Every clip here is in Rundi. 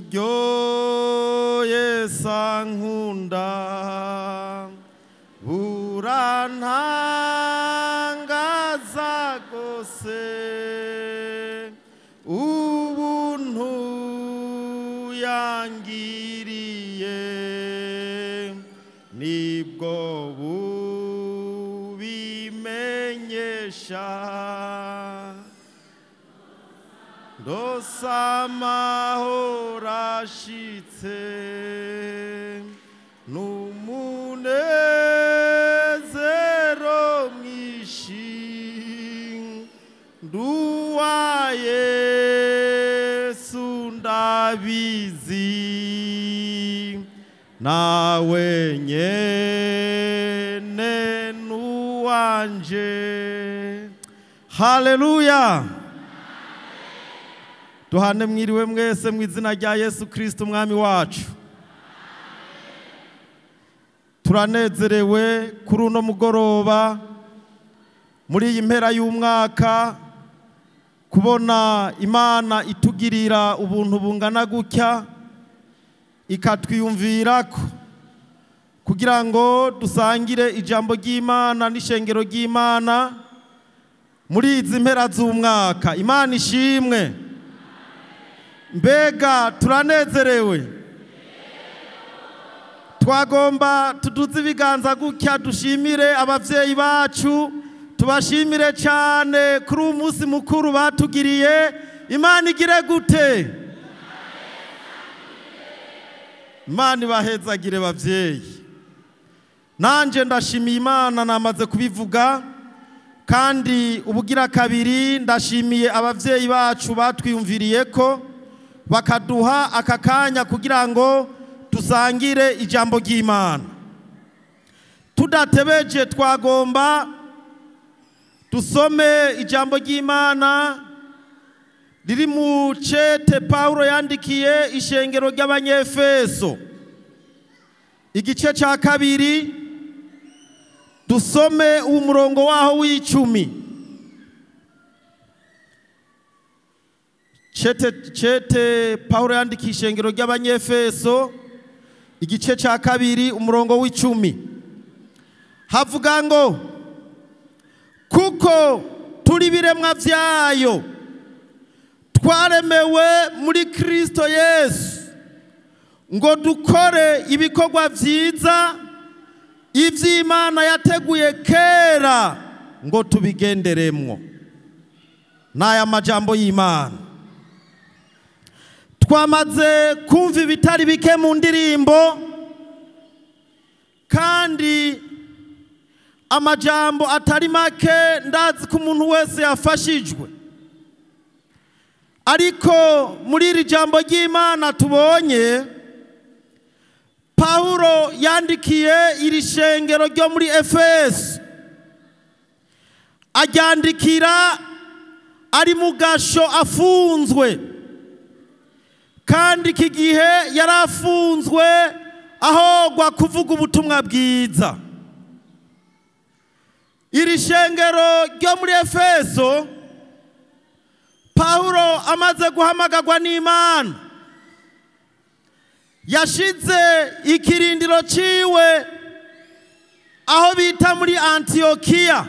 우부교의 상훈다 우란한가사고세 우분후 양기리에 닙고 우비맹예샤 노사마호라시체 누무네제로미신 누아예 순다비지 나웨녜네 누안제 할렐루야. duhane mwiriwe mwese mu izina rya Yesu Kristo umwami wacu. Turanezerewe kuri uno mugoroba muri iyi mpera y'umwaka kubona Imana itugirira ubuntu bungana gutya ikatwiyumvirako kugira ngo dusangire ijambo ry'Imana n'ishengero ry'Imana muri izi mpera z'umwaka. Imana ishimwe. Mbega turanezerewe. Twagomba tuduze ibiganza gutya dushimire abavyeyi bacu, tubashimire cyane kuri umunsi mukuru batugiriye. Imana igire gute? Imana ibahezagire bavyeyi. Nanje ndashimiye Imana, namaze kubivuga, kandi ubugira kabiri ndashimiye abavyeyi bacu batwiyumviriyeko bakaduha aka kanya kugira ngo dusangire ijambo ry'Imana. Tudatebeje twagomba dusome ijambo ry'Imana riri mu cete Paulo yandikiye ishengero ry'Abanyefeso igice ca kabiri, dusome umurongo waho w'icumi. Chete Paulo yandikiye ishengero ry'Abanyefeso igice ca kabiri umurongo w'icumi. Havuga ngo kuko turi biremwa vyayo twaremewe muri Kristo Yesu ngo dukore ibikorwa vyiza ivy'Imana yateguye kera ngo tubigenderemwo. Naya majambo y'Imana. Twamaze kumva ibitari bike mu ndirimbo, kandi amajambo atari make ndazi ko umuntu wese yafashijwe. Ariko muri iri jambo ry'Imana tubonye Paulo yandikiye iri shengero ryo muri Efeso, aryandikira ari mu gasho afunzwe, kandi iki gihe yarafunzwe ahogwa kuvuga ubutumwa bwiza. Iri shengero ryo muri Efeso Paulo amaze guhamagarwa n'Imana yashize ikirindiro ciwe aho bita muri Antiokia.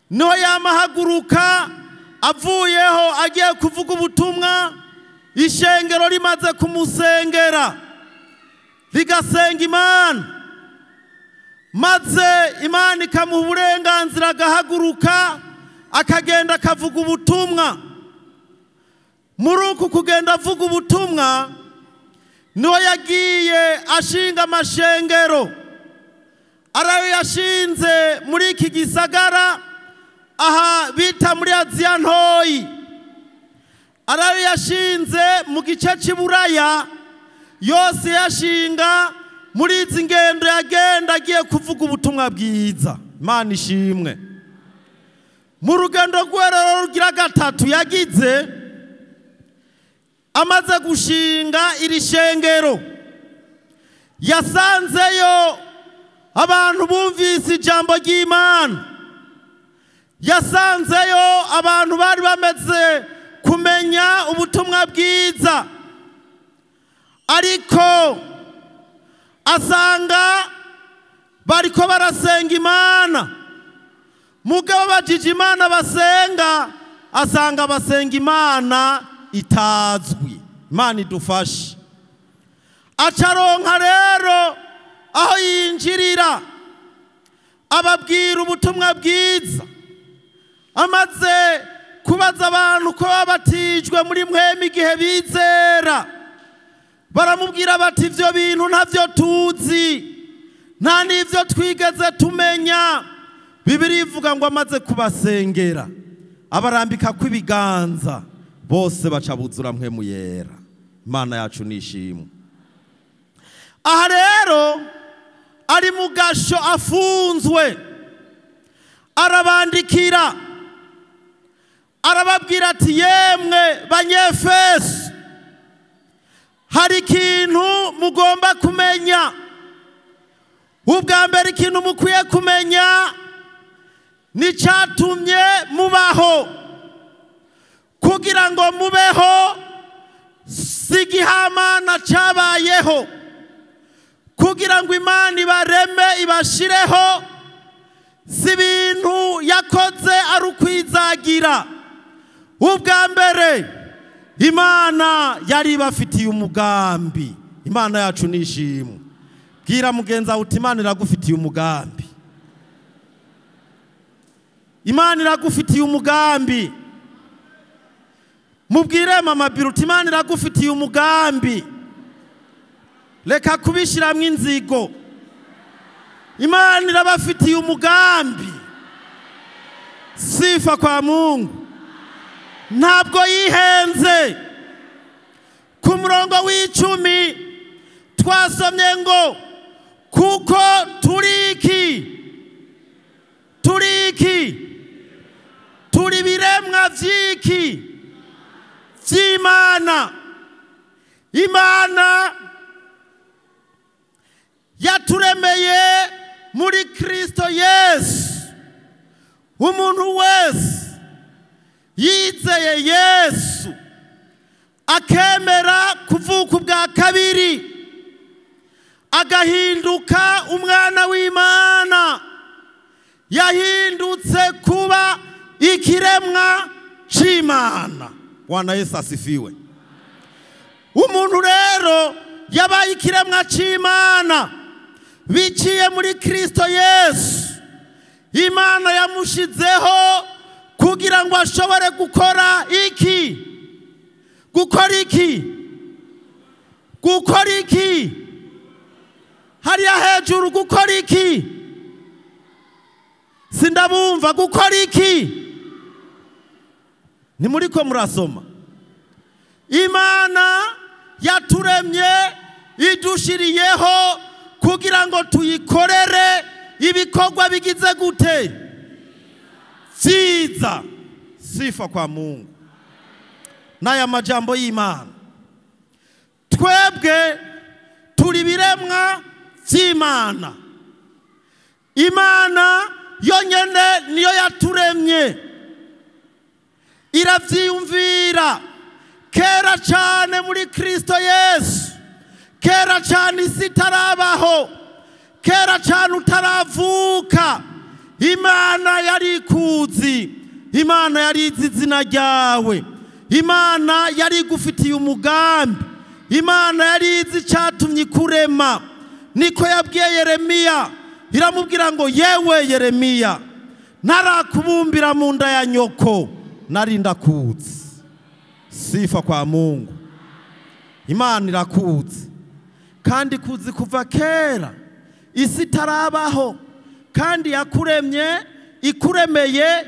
Niho yamahaguruka avuyeho agiye kuvuga ubutumwa, ishengero rimaze kumusengera rigasenga Imana, maze Imana ikamuha uburenganzira agahaguruka akagenda akavuga ubutumwa. Muri uku kugenda avuga ubutumwa niho yagiye ashinga amashengero. Arayo yashinze muri iki gisagara aha bita muri Aziya ntoyi, arayo yashinze mu gice cy'Iburaya, yose yashinga muri izi ngendo yagenda agiye kuvuga ubutumwa bwiza. Imana ishimwe. Mu rugendo rw'erero rugira gatatu yagize, amaze gushinga iri shengero yasanzeyo abantu bumvise ijambo ry'Imana, yasanzeyo abantu bari bameze kumenya ubutumwa bwiza, ariko asanga bariko barasenga Imana. Mugabo bajije Imana basenga, asanga basenga Imana itazwi. Imana idufashe. Acaronka rero aho yinjirira ababwira ubutumwa bwiza. Amaze kubaza abantu ko babatijwe muri mwema igihe bizera, baramubwira bati ivyo bintu ntavyo tuzi, nta n'ivyo twigeze tumenya. Bibiliya ivuga ngo amaze kubasengera abarambika kw'ibiganza, bose baca buzura mpwemu yera. Imana yacu nishimwe. Aha rero ari mu gasho afunzwe, arabandikira arababwira ati yemwe banyefeso, hari ikintu mugomba kumenya. Ubwa mbere ikintu mukwiye kumenya ni cyatumye mubaho. Kugira ngo mubeho si igihamana cyabayeho. Kugira ngo Imana ibareme ibashireho si ibintu yakoze ari ukwizagira. Ubwa mbere Imana yari ibafitiye umugambi. Imana yacu nishimwe. Bwira mugenza uti Imana iragufitiye umugambi. Imana iragufitiye umugambi. Mubwire mama Biruti Imana iragufitiye umugambi. Reka kubishiramwe inzigo. Imana irabafitiye umugambi. Sifa kwa Mungu. Ntabwo yihenze. Ku murongo w'10 twasomye ngo kuko turi biremwa vy'iki vy'Imana. Imana yaturemeye muri Kristo Yesu. Umuntu wese yizeye Yesu akemera kuvuka ubwa kabiri, agahinduka umwana w'Imana, yahindutse kuba ikiremwa c'Imana. Bwana Yesu asifiwe. Umuntu rero yabaye ikiremwa c'Imana biciye muri Kristo Yesu. Imana yamushizeho kugira ngo ashobore gukora iki? Gukora iki? Hariya hejuru gukora iki? Sindabumva. Gukora iki? Ni muri ko murasoma. Imana yaturemye idushiriyeho kugira ngo tuyikorere ibikorwa bigize gute? Vyiza. Sifa kwa Mungu. Naya majambo y'Imana. Twebwe turi biremwa vy'Imana. Imana yonyene niyo yaturemye. Iravyiyumvira kera cyane muri Kristo Yesu. Kera cyane isi itarabaho, kera cyane utaravuka, Imana yari kuzi. Imana yari izi izina ryawe. Imana yari igufitiye umugambi. Imana yari izi cyatumye kurema. Niko yabwiye Yeremiya, iramubwira ngo yewe Yeremiya, ntarakubumbira mu nda ya nyoko nari ndakuzi. Sifa kwa Mungu. Imana irakuzi kandi kuzi kuva kera isi itarabaho, kandi yakuremye ikuremeye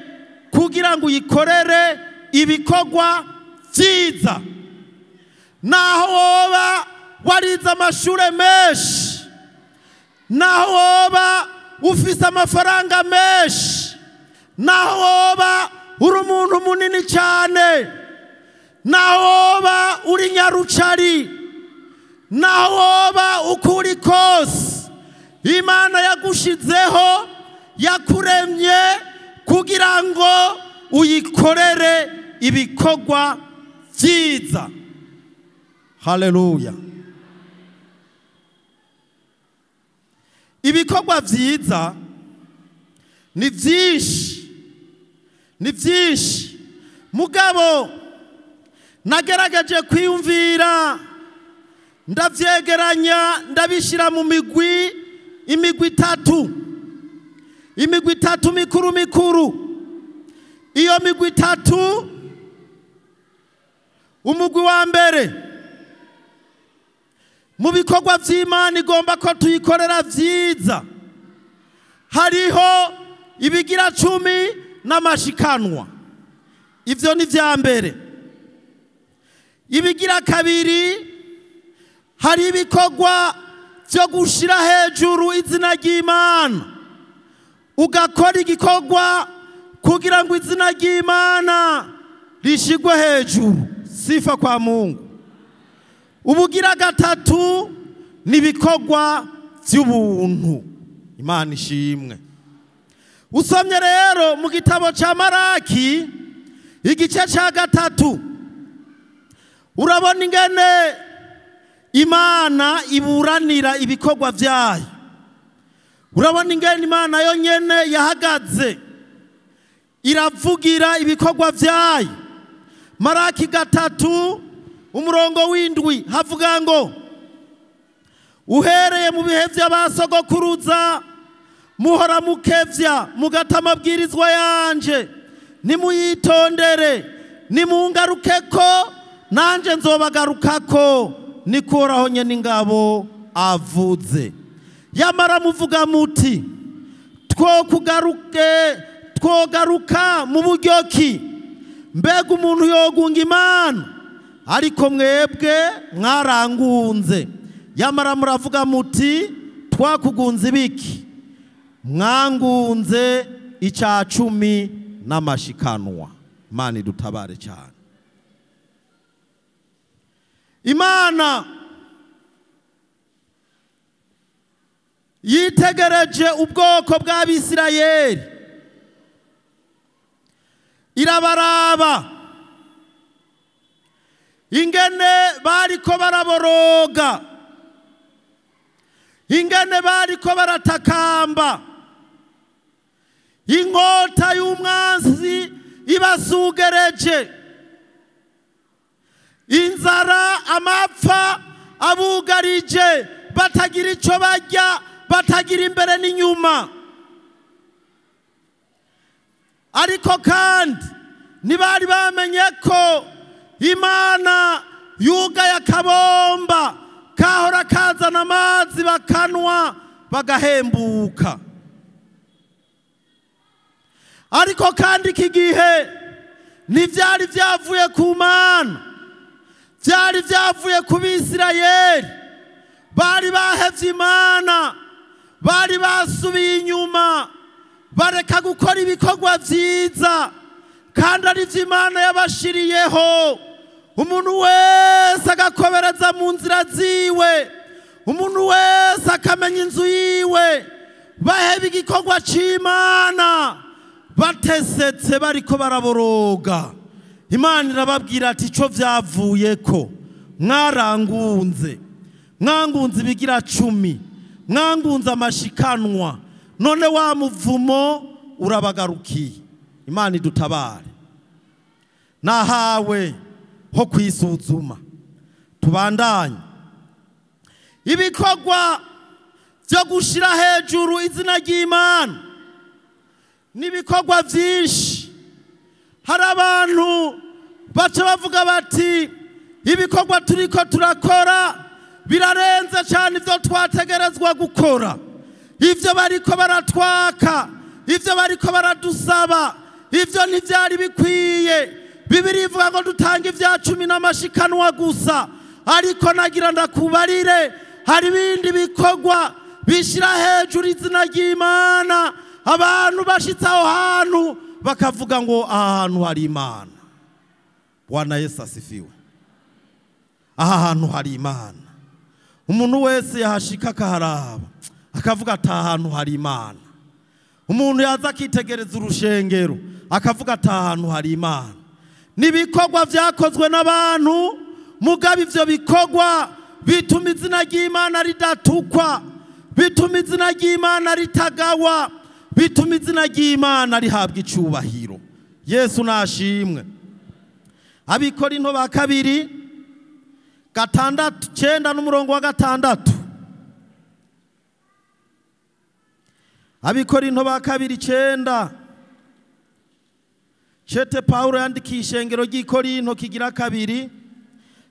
kugira ngo uyikorere ibikorwa vyiza. Naho woba warize amashure menshi, naho woba ufise amafaranga menshi, naho woba uri umuntu munini cyane, naho woba uri nyarucari, naho woba ukuri kose, Imana yagushizeho, yakuremye kugira ngo uyikorere ibikorwa vyiza. Haleluya. Ibikorwa vyiza ni vyinshi, ni vyinshi. Mugabo nagerageje kwiyumvira, ndavyegeranya, ndabishira mu imigwi itatu. Imigwi itatu mikuru mikuru. Iyo migwi itatu, umugwi wa mbere, mu bikorwa vy'Imana igomba ko tuyikorera vyiza, hariho ibigira 10 n'amashikanwa. Ivyo ni vya mbere. Ibigira kabiri, hari ibikorwa vyo gushira hejuru izina ry'Imana. Ugakora igikorwa kugira ngo izina ry'Imana rishigwe hejuru. Sifa kwa Mungu. Ubugira gatatu ni ibikorwa vy'ubuntu. Imana ishimwe. Usomye rero mu gitabo ca Maraki igice ca 3, urabona ingene Imana iburanira ibikorwa vyayo. Urabona ingene Imana yo nyene yahagaze iravugira ibikorwa vyayo. Maraki 3 umurongo w'indwi havuga ngo, uhereye mu bihe vy'abasogokuruza muhora mukevya mugata amabwirizwa yanje, nimuyitondere, nimungarukeko nanje nzobagarukako, nikoraho nyene ingabo avuze. Yamara muvuga muti twogaruka mu buryoki, mbega umuntu yogunga Imana, ariko mwebwe mwarangunze. Yamara muravuga muti twakugunze ibiki, mwangunze ica 10 n'amashikanwa. Imana idutabare cyane. Imana yitegereje ubwoko bw'Abisirayeli, irabaraba ingene bariko baraboroga, ingene bariko baratakamba, inkota y'umwanzi ibasugereje, inzara amapfa abugarije, batagira ico barya, batagira imbere n'inyuma. Ariko kandi ntibari bamenye ko Imana yugaye akabomba kahora kazana amazi bakanwa bagahembuka. Ariko kandi iki gihe ntivyari vyavuye ku Mana, vyari vyavuye ku Bisirayeli. Bari bahevye Imana, bari basubiye inyuma, bareka gukora ibikorwa vyiza kandi ari vy'Imana yabashiriyeho. Umuntu wese agakobereza mu nzira ziwe, umuntu wese akamenya inzu yiwe, baheba igikorwa c'Imana, batesetse bariko baraboroga. Imana irababwira ati ico vyavuyeko, mwarangunze, mwangunze ibigira 10, mwangunze amashikanwa, none wa muvumo urabagarukiye. Imana idutabare. Nahawe ho kwisuzuma. Tubandanye. Ibikorwa vyo gushira hejuru izina ry'Imana nibikorwa vyinshi. Hari abantu baca bavuga bati ibikorwa turiko turakora birarenze cyane ivyo twategerezwa gukora, ivyo bariko baratwaka, ivyo bariko baradusaba, ivyo ntivyari bikwiye. Bibiri ivuga ngo dutanga ivya 10 n'amashikanwa gusa, ariko nagira ndakubarire hari ibindi bikorwa bishira hejuru izina ry'Imana. Abantu bashitse aho hantu bakavuga ngo aha hantu hari Imana. Bwana Yesu asifiwe. Aha hantu hari Imana. Umuntu wese yahashika akaharaba akavuga ati aha hantu hari Imana. Umuntu yaza akitegereza urushengero akavuga ati aha hantu hari Imana. n'ibikorwa vyakozwe n'abantu, mugabo ivyo bikorwa bituma izina ry'Imana ridatukwa, bituma izina ry'Imana ritagawa, bituma izina ry'Imana rihabwa icubahiro. Yesu nashimwe. Abikorinto ba kabiri 6:9 n'umurongo wa 6. Abikorinto ba kabiri 9. Chete Paulo yandikiye ishengero ry'Ikorinto kigira kabiri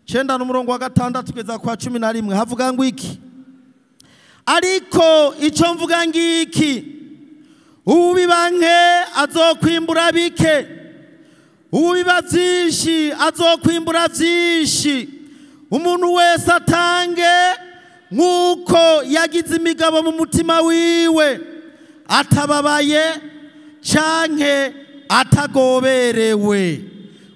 9 n'umurongo wa 6 kugeza kwa 11 havuga ngo iki: ariko ico mvuga ngiki, ubiba nke azokwimbura bike, ubiba vyinshi azokwimbura vyinshi. Umuntu wese atange nk'uko yagize imigabo mu mutima wiwe, atababaye canke atagoberewe,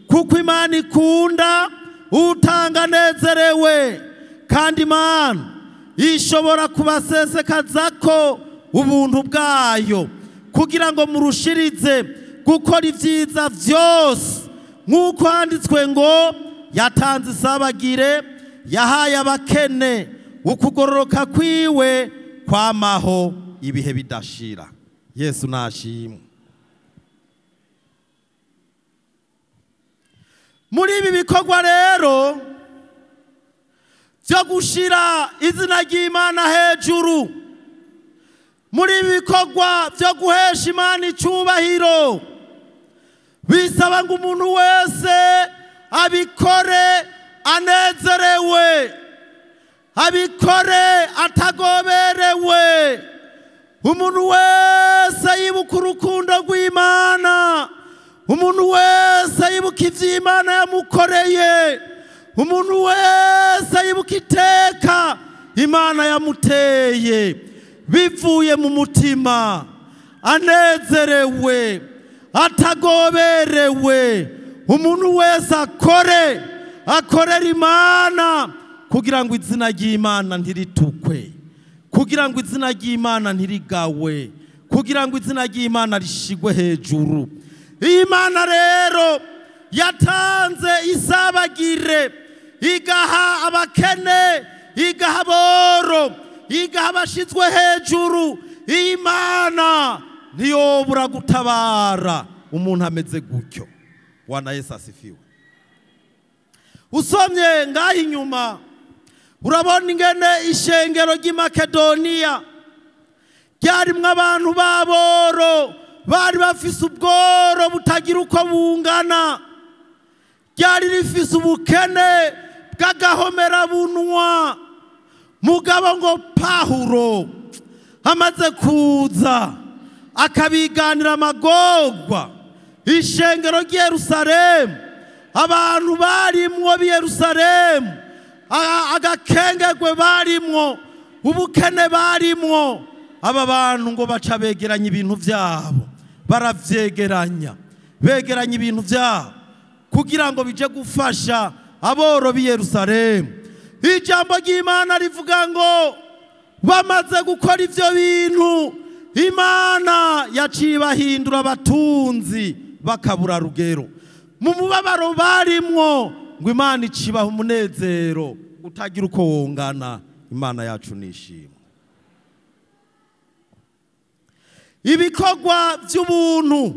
kuko Imana ikunda utanga nezerewe, kandi Imana ishobora kubasesekazako ubuntu bwayo, kugira ngo murushirize gukora ivyiza vyose, nk'uko handitswe ngo yatanze isabagire, yahaye abakene, ukugororoka kwiwe kwamaho ibihe bidashira. Yesu nashimwe. Muri ibi bikorwa rero vyo gushira izina ry'Imana hejuru, muri ibi bikorwa vyo guhesha Imana icubahiro, bisaba ngo umuntu wese abikore anezerewe, abikore atagoberewe. Umuntu wese yibuka urukundo rw'Imana, umuntu wese yibuka ivy'Imana yamukoreye, umuntu wese yibuka iteka Imana yamuteye, bivuye mu mutima, anezerewe atagoberewe. Umuntu wese akorera Imana kugira ngo izina ry'Imana ntiritukwe, kugira ngo izina ry'Imana ntirigawe, kugira ngo izina ry'Imana rishigwe hejuru. Imana rero yatanze isabagire, igaha abakene, igaha aboro, igaha abashizwe hejuru. Imana ntiyobura gutabara umuntu ameze gutyo. Bwana Yesu asifiwe. Usomye ngaho inyuma urabona ingene ishengero ry'i Makedoniya ryarimwo abantu b'aboro, bari bafise ubworo butagira uko bungana, ryari rifise ubukene bw'agahomera bunwa. Mugabo ngo Pawulo amaze kuza akabiganira amagorwa, ishengero ry'i Yerusalemu, abantu barimwo b'i Yerusalemu, agakengegwe barimwo, ubukene barimwo. Aba bantu ngo baca begeranya ibintu vyabo, baravyegeranya, begeranya ibintu vyabo kugira ngo bije gufasha aboro b'i Yerusalemu. Ijambo ry'Imana rivuga ngo bamaze gukora ivyo bintu, Imana yaciye bahindura abatunzi bakabura rugero. Mu mubabaro barimwo ngo Imana icibaha umunezero utagira uko wongana. Imana yacu nishimwe. Ibikorwa vy'ubuntu,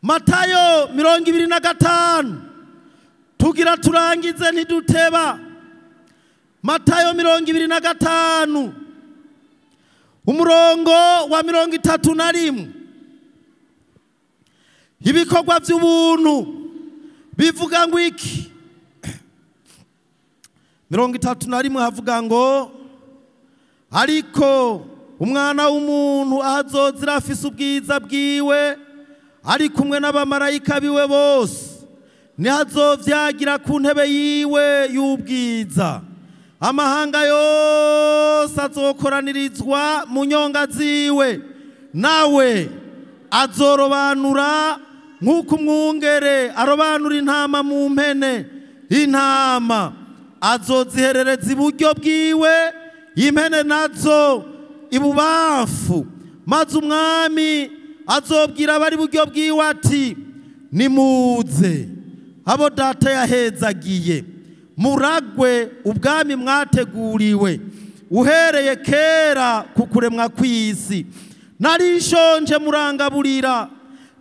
Matayo 25, tugira turangize ntiduteba. Matayo 25 umurongo wa 31. Ibikorwa vy'ubuntu bivuga ngo iki? 31 havuga ngo ariko umwana w'umuntu ahazozira afise ubwiza bwiwe, ari kumwe n'abamarayika biwe bose, nihazovyagira ku ntebe yiwe y'ubwiza. Amahanga yose azokoranirizwa mu nyonga ziwe, nawe azorobanura nk'uko umwungere arobanura intama mu mpene. Intama azoziherereza iburyo bwiwe, impene nazo ibubamfu. Maze umwami azobwira abari iburyo bwiwe ati nimuze abo data yahezagiye muragwe ubwami mwateguriwe uhereye kera ku kuremwa kw'isi. Nari nshonje murangaburira,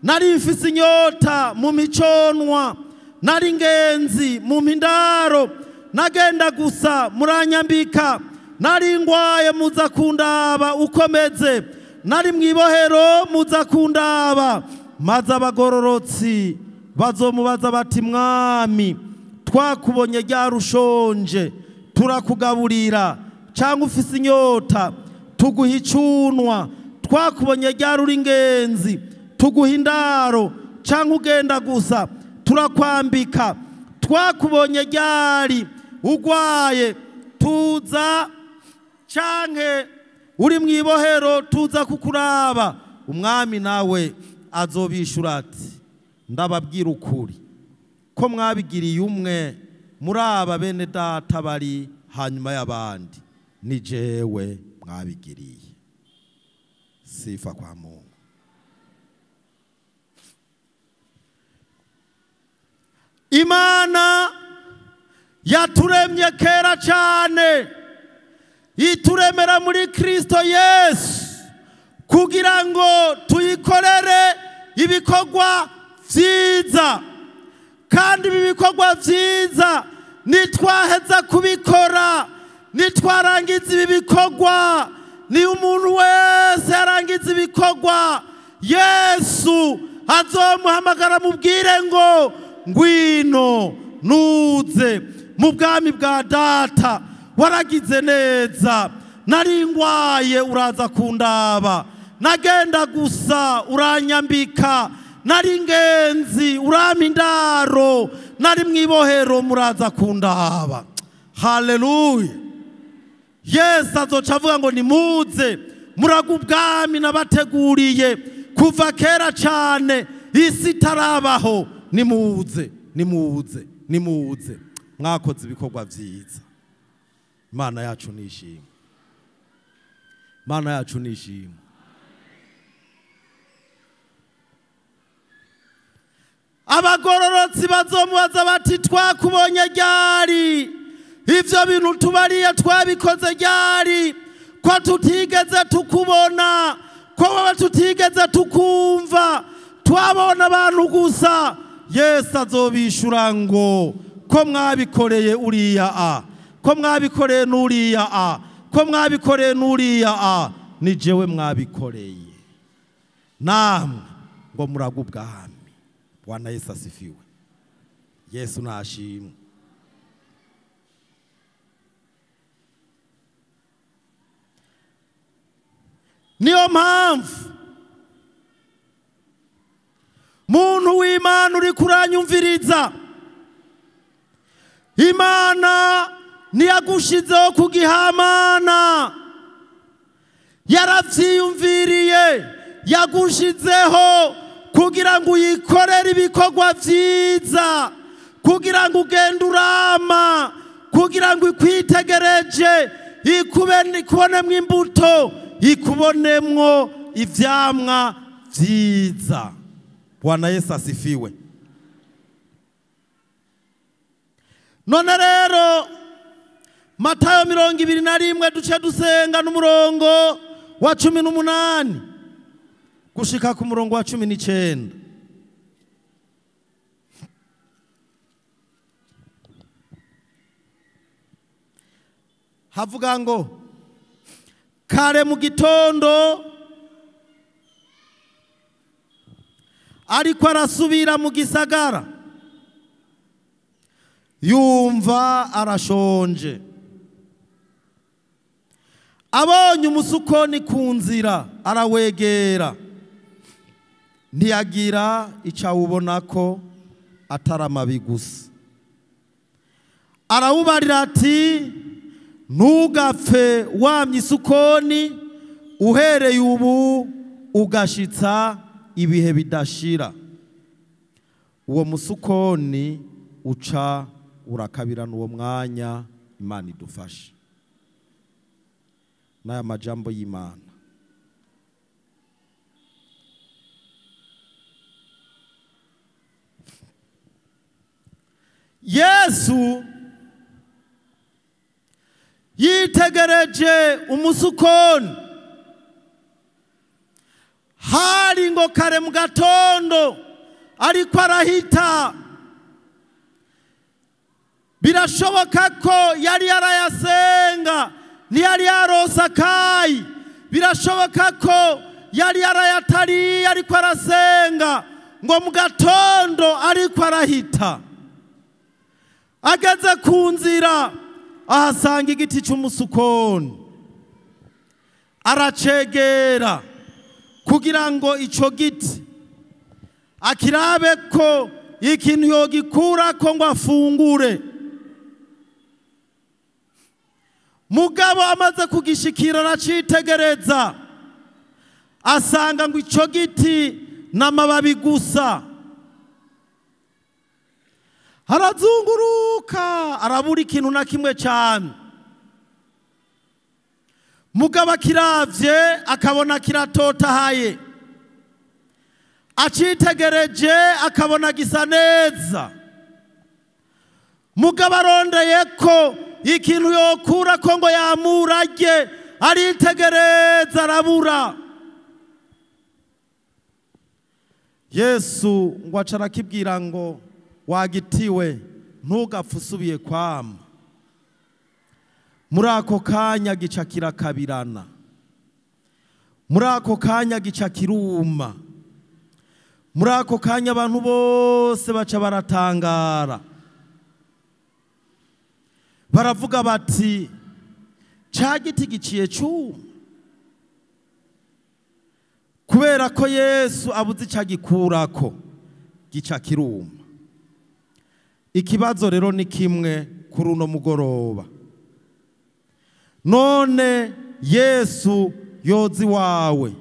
nari mfise inyota mu miconwa, nari ngenzi mu mpindaro, nagenda gusa muranyambika, nari ngwaye muza kundaba ukomeze, nari mwibohero muza kundaba. Maze abagororotsi bazomubaza bati mwami twakubonye ryari ushonje turakugaburira, cyangwa ufise inyota tuguha icunwa, twakubonye ryari uri ingenzi tuguha indaro, cyangwa ugenda gusa turakwambika, twakubonye ryari ugwaye tuza, canke uri mwibohero tuza kukuraba. Umwami nawe azobishura ati ndababwira ukuri ko mwabigiriye umwe muri aba bene data bari hanyuma y'abandi, ni jewe mwabigiriye. Sifa kwa Mungu. Imana yaturemye kera cyane, ituremera muri Kristo Yesu kugira ngo tuyikorere ibikorwa vyiza, kandi ibi bikorwa vyiza nitwaheza kubikora, nitwarangiza ibi bikorwa, ni umuntu wese yarangiza ibikorwa Yesu azomuhamagara mubwire ngo ngwino nuze mu bwami bwa data, waragize neza, nari ngwaye uraza kundaba, nagenda gusa uranyambika, nari ngenzi urampa indaro, nari mwibohero muraza kundaba. Haleluya. Yesu azoca avuga ngo nimuze muraga ubwami nabateguriye kuva kera cyane isi itarabaho, nimuze nimuze nimuze. Mwakoze ibikorwa vyiza. Imana yacu nishimwe, Imana yacu nishimwe. Abagororotsi bazomubaza bati twakubonye ryari, ivyo bintu tubariye twabikoze ryari, ko tutigeze tukubona, ko wowe tutigeze tukumva, twabona abantu gusa. Yesu azobishura ngo ko mwabikoreye uriya a, ko mwabikoreye n'uriya a, ko mwabikoreye n'uriya a, ni jewe mwabikoreye, namwe ngo muraga ubwami. Bwana Yesu asifiwe. Yesu nashimwe. Niyo mpamvu muntu w'Imana uri kuranyumviriza, Imana ntiyagushizeho kugihamana, yaravyiyumviriye, yagushizeho kugira ngo uyikorere ibikorwa vyiza, kugira ngo ugende urama, kugira ngo ikwitegereje, ikubonemwo imbuto, ikubonemwo ivyamwa vyiza. Bwana Yesu asifiwe. None rero Matayo 21 duce dusenga n'umurongo wa 18 gushika ku murongo wa 19. Havuga ngo kare mu gitondo ariko arasubira mu gisagara, yumva arashonje, abonye umusukoni ku nzira arawegera, ntiyagira icawubona ko atari amabi gusa. Arawubarira ati ntugapfe wamye isukoni uhereye ubu ugashitsa ibihe bidashira. Uwo musukoni uca urakabirana uwo mwanya. Imana idufashe. N'aya majambo y'Imana. Yesu yitegereje umusukoni, hari ngo kare mu gatondo ariko arahita. Birashoboka ko yari yarayasenga, ntiyari yaronse akayi. Birashoboka ko yari yarayatariye ariko arasenga, ngo mu gatondo ariko arahita. Ageze ku nzira ahasanga igiti cy'umusukoni, aracegera kugira ngo ico giti akirabe ko ikintu yogikurako ngo afungure. Mugabo amaze kugishikira aracitegereza, asanga ngo ico giti n'amababi gusa. Arazunguruka arabura ikintu na kimwe cyane. Mugabo akiravye akabona kiratotahaye, acitegereje akabona gisa neza. Mugabo arondeye ko ikintu yokura ko ngo yamurage, aritegereza arabura. Yesu ngo aca arakibwira ngo wagitiwe ntugapfe usubiye kwama. Muri ako kanya gica kirakabirana, muri ako kanya gica kiruma, muri ako kanya abantu bose baca baratangara, baravuga bati ca giti giciye cuma. Kubera ko Yesu abuze icagikurako gica kiruma. Ikibazo rero ni kimwe kuri uno mugoroba. None Yesu yozi wawe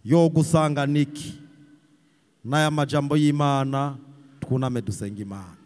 yogusanga niki? N'aya majambo y'Imana twuname dusenga Imana.